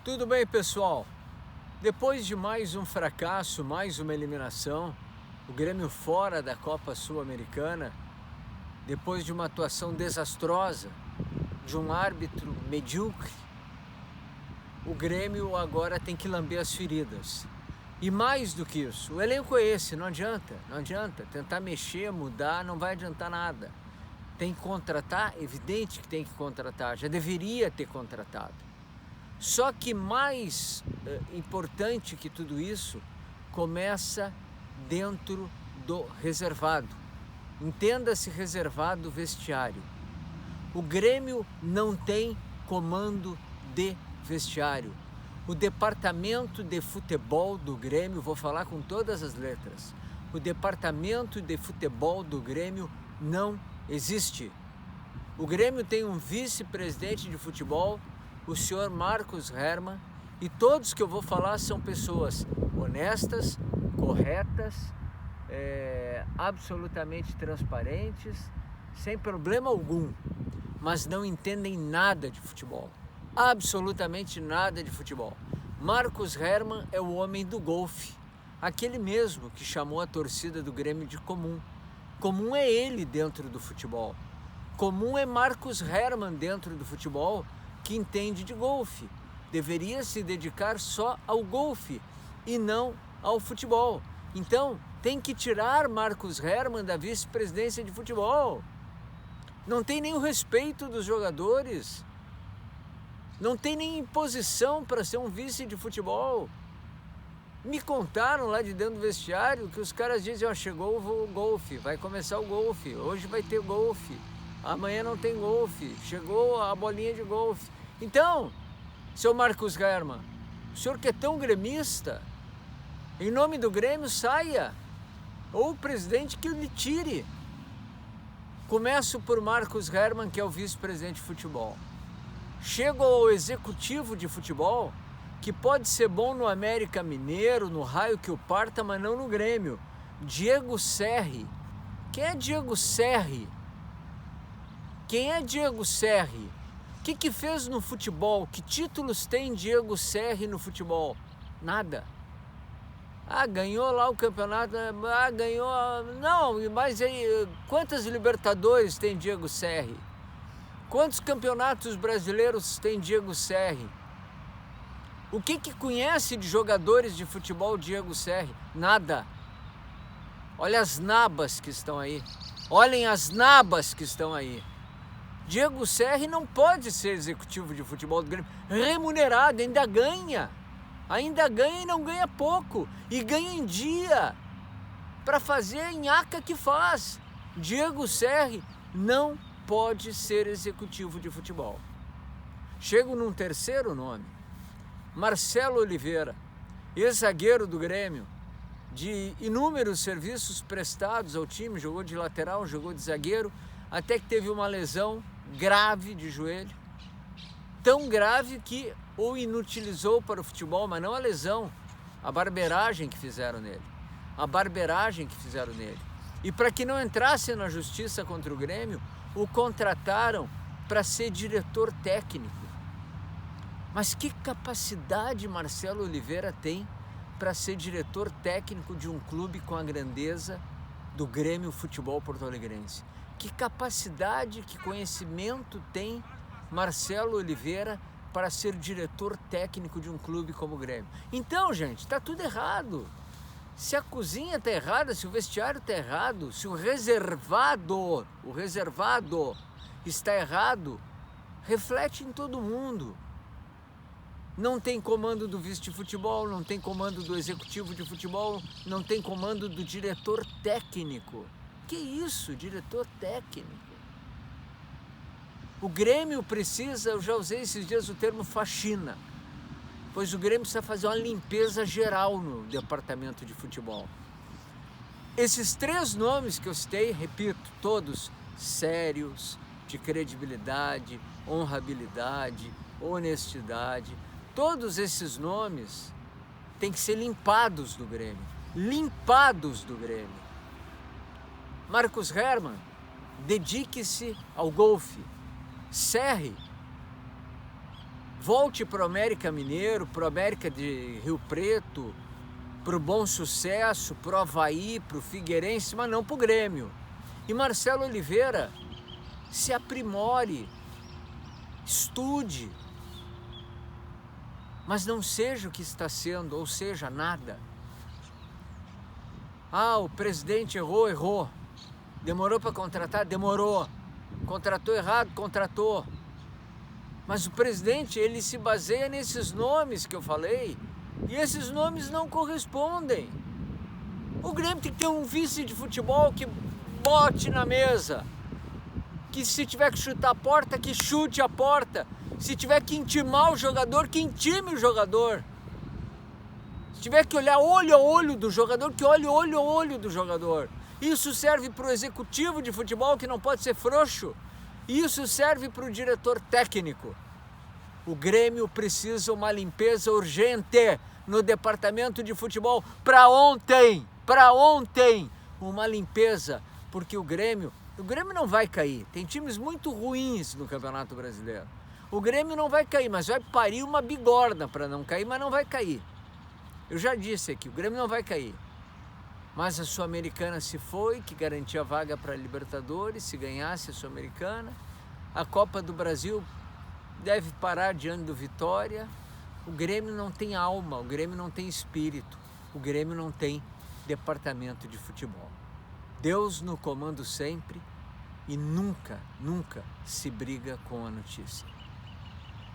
Tudo bem, pessoal? Depois de mais um fracasso, mais uma eliminação, o Grêmio fora da Copa Sul-Americana, depois de uma atuação desastrosa, de um árbitro medíocre, o Grêmio agora tem que lamber as feridas. E mais do que isso, o elenco é esse, não adianta. Tentar mexer, mudar, não vai adiantar nada. Tem que contratar, evidente que tem que contratar, já deveria ter contratado. Só que mais importante que tudo isso, começa dentro do reservado. Entenda-se reservado vestiário. O Grêmio não tem comando de vestiário. O departamento de futebol do Grêmio, vou falar com todas as letras, o departamento de futebol do Grêmio não existe. O Grêmio tem um vice-presidente de futebol, o senhor Marcos Herman, e todos que eu vou falar são pessoas honestas, corretas, absolutamente transparentes, sem problema algum, mas não entendem nada de futebol, absolutamente nada de futebol. Marcos Herman é o homem do golfe, aquele mesmo que chamou a torcida do Grêmio de comum. Comum é ele dentro do futebol. Comum é Marcos Herman dentro do futebol, que entende de golfe. Deveria se dedicar só ao golfe e não ao futebol. Então, tem que tirar Marcos Herman da vice-presidência de futebol. Não tem nem o respeito dos jogadores. Não tem nem imposição para ser um vice de futebol. Me contaram lá de dentro do vestiário que os caras dizem, chegou o golfe, vai começar o golfe, hoje vai ter golfe, amanhã não tem golfe, chegou a bolinha de golfe. Então, seu Marcos Herman, o senhor que é tão gremista, em nome do Grêmio, saia, ou o presidente que lhe tire. Começo por Marcos Herman, que é o vice-presidente de futebol. Chego ao executivo de futebol, que pode ser bom no América Mineiro, no raio que o parta, mas não no Grêmio. Diego Serri. Quem é Diego Serri? Quem é Diego Serri? O que fez no futebol? Que títulos tem Diego Serri no futebol? Nada. Ganhou lá o campeonato, ganhou... Não, mas aí, quantas Libertadores tem Diego Serri? Quantos campeonatos brasileiros tem Diego Serri? O que conhece de jogadores de futebol Diego Serri? Nada. Olha as nabas que estão aí. Olhem as nabas que estão aí. Diego Serri não pode ser executivo de futebol do Grêmio. Remunerado, ainda ganha e não ganha pouco. E ganha em dia para fazer a nhaca que faz. Diego Serri não pode ser executivo de futebol. Chego num terceiro nome. Marcelo Oliveira, ex-zagueiro do Grêmio, de inúmeros serviços prestados ao time, jogou de lateral, jogou de zagueiro, até que teve uma lesão grave de joelho, tão grave que o inutilizou para o futebol, mas não a lesão, a barbeiragem que fizeram nele. E para que não entrasse na justiça contra o Grêmio, o contrataram para ser diretor técnico. Mas que capacidade Marcelo Oliveira tem para ser diretor técnico de um clube com a grandeza do Grêmio Futebol Porto-Alegrense? Que capacidade, que conhecimento tem Marcelo Oliveira para ser diretor técnico de um clube como o Grêmio? Então, gente, está tudo errado. Se a cozinha está errada, se o vestiário está errado, se o reservado está errado, reflete em todo mundo. Não tem comando do vice de futebol, não tem comando do executivo de futebol, não tem comando do diretor técnico. Que isso, diretor técnico? O Grêmio precisa, eu já usei esses dias o termo faxina, pois o Grêmio precisa fazer uma limpeza geral no departamento de futebol. Esses três nomes que eu citei, repito, todos sérios, de credibilidade, honrabilidade, honestidade, todos esses nomes têm que ser limpados do Grêmio. Marcos Herman, dedique-se ao golfe. Serri, Volte para o América Mineiro, para o América de Rio Preto, para o Bom Sucesso, para o Avaí, para o Figueirense, mas não para o Grêmio. E Marcelo Oliveira, se aprimore, estude, mas não seja o que está sendo, ou seja, nada. Ah, o presidente errou. Demorou para contratar? Demorou. Contratou errado? Contratou. Mas o presidente, ele se baseia nesses nomes que eu falei, e esses nomes não correspondem. O Grêmio tem que ter um vice de futebol que bote na mesa, que se tiver que chutar a porta, que chute a porta, se tiver que intimar o jogador, que intime o jogador, se tiver que olhar olho a olho do jogador, que olhe olho a olho do jogador. Isso serve para o executivo de futebol, que não pode ser frouxo. Isso serve para o diretor técnico. O Grêmio precisa uma limpeza urgente no departamento de futebol para ontem, uma limpeza, porque o Grêmio não vai cair. Tem times muito ruins no Campeonato Brasileiro. O Grêmio não vai cair, mas vai parir uma bigorna para não cair, mas não vai cair. Eu já disse aqui, o Grêmio não vai cair. Mas a Sul-Americana se foi, que garantia vaga para a Libertadores, se ganhasse a Sul-Americana. A Copa do Brasil deve parar diante do Vitória. O Grêmio não tem alma, o Grêmio não tem espírito, o Grêmio não tem departamento de futebol. Deus no comando sempre e nunca se briga com a notícia.